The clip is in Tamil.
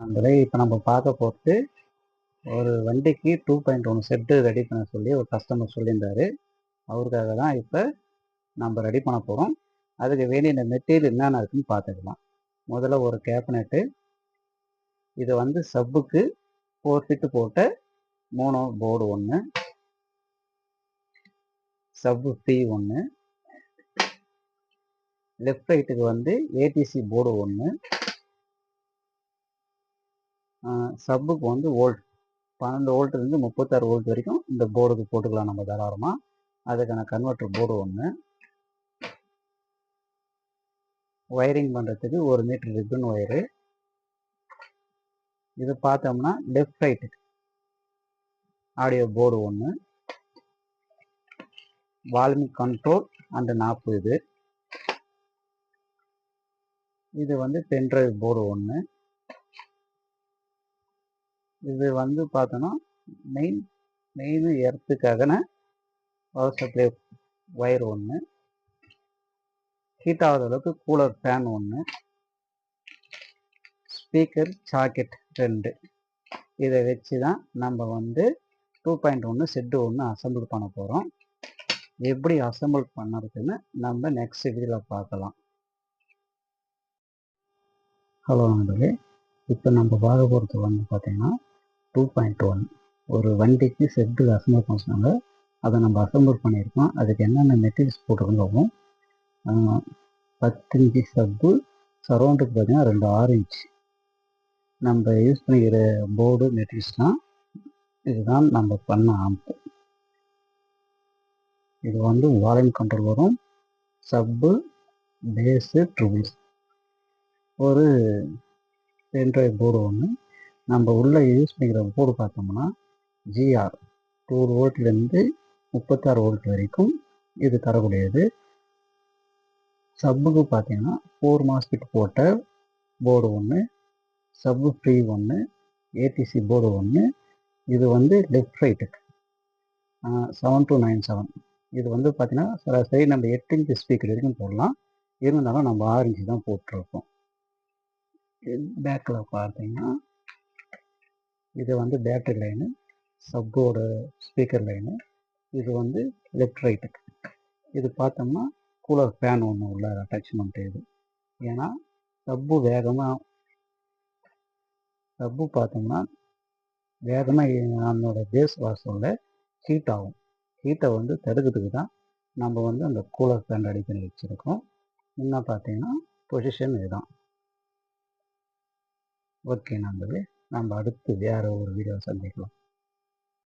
நம்மளே இப்போ நம்ம பார்க்க போகிறது ஒரு வண்டிக்கு 2.1 செட்டு ரெடி பண்ண சொல்லி ஒரு கஸ்டமர் சொல்லியிருந்தாரு. அவருக்காக தான் இப்போ நம்ம ரெடி பண்ண போகிறோம். அதுக்கு வேண்டிய மெட்டீரியல் என்னென்ன இருக்குன்னு பார்த்துக்கலாம். முதல்ல ஒரு கேபினெட்டு, இது வந்து சப்புக்கு 4 ஃபிட்டு போட்ட மோனோ போர்டு ஒன்று, சப்பு ஃப்ரீ ஒன்று, லெஃப்ட் ரைட்டுக்கு வந்து ஏடிசி போர்டு ஒன்று, சப்புக்கு வந்து வோல்ட் 12 வோல்ட்லேருந்து 36 வோல்ட் வரைக்கும் இந்த போர்டுக்கு போட்டுக்கலாம் நம்ம தாராளமாக. அதுக்கான கன்வெர்ட்டர் போர்டு ஒன்று, ஒயரிங் பண்ணுறதுக்கு 1 மீட்டர் ரிப்பன் ஒயரு. இது பார்த்தோம்னா லெஃப்ட் ரைட்டுக்கு ஆடியோ போர்டு ஒன்று, வால்யூம் கண்ட்ரோல் அண்ட் நாப். இது வந்து பென்ட்ரைவ் போர்டு ஒன்று. இது வந்து பார்த்தோன்னா மெயின் எர்த்துக்காகன பவர் சப்ளை ஒயர் ஒன்று, ஹீட் ஆகாத அளவுக்கு கூலர் ஃபேன் ஒன்று, ஸ்பீக்கர் சாக்கெட் 2. இதை வச்சு தான் நம்ம வந்து 2.1 செட்டு ஒன்று அசம்பிள் பண்ண போகிறோம். எப்படி அசம்பிள் பண்ணுறதுன்னு நம்ம நெக்ஸ்ட் வீடியோவில் பார்க்கலாம். ஹலோ நண்பர்களே, இப்போ நம்ம பார்க்க போகிறது வந்து பார்த்தீங்கன்னா 2.1 ஒரு வண்டிக்கு செட்டு அசம்பிள் பண்ண சொன்னாங்க. அதை நம்ம அசம்பிள் பண்ணியிருக்கோம். அதுக்கு என்னென்ன மெட்டீரியல்ஸ் போட்டிருக்கோம். 10 இன்ச்சு சப்பு, சரௌண்டுக்கு பார்த்தீங்கன்னா 2 6 இன்ச். நம்ம யூஸ் பண்ணிக்கிற போர்டு மெட்டீரியல்ஸ்னால் இதுதான் நம்ம பண்ண ஆம்ப். இது வந்து வால்யூம் கண்ட்ரோல் வரும், சப்பு, பேஸு, ட்ரிபிள்ஸ், ஒரு பென்ட்ரைவ் போர்டு ஒன்று. நம்ம உள்ளே யூஸ் பண்ணிக்கிற போர்டு பார்த்தோம்னா ஜிஆர் 2 வோல்ட்லேருந்து 36 வோல்ட் வரைக்கும் இது தரக்கூடியது. சப்புக்கு பார்த்தீங்கன்னா 4 மாஸ்பெட் போட்ட போர்டு ஒன்று, சப்பு ஃப்ரீ ஒன்று, ஏடிசி போர்டு ஒன்று. இது வந்து லெஃப்ட் ரைட்டுக்கு 7297. இது வந்து பார்த்தீங்கன்னா சராசரி நம்ம 8 இன்ச்சு ஸ்பீக்கர் வரைக்கும் போடலாம். இருந்தாலும் நம்ம 6 இன்ச்சு தான் போட்டிருக்கோம். பேக்கில் பார்த்தீங்கன்னா இது வந்து பேட்டரி லைனு, சப்போட ஸ்பீக்கர் லைனு. இது வந்து லெஃப்ட் ரைட்டுக்கு. இது பார்த்தோம்னா கூலர் ஃபேன் ஒன்று உள்ள அட்டாச்மெண்ட். இது ஏன்னா சப்பு பார்த்தோம்னா வேகமாக நம்மளோட பேஸ் வாசலில் ஹீட் ஆகும். ஹீட்டை வந்து தடுக்கிறதுக்கு தான் நம்ம வந்து அந்த கூலர் ஃபேன் ரெடி பண்ணி வச்சுருக்கோம். இன்னும் பார்த்தீங்கன்னா பொசிஷன் இதுதான். ஓகே நண்பர்களே, நம்ம அடுத்து வேறு ஒரு வீடியோ சந்திக்கலாம்.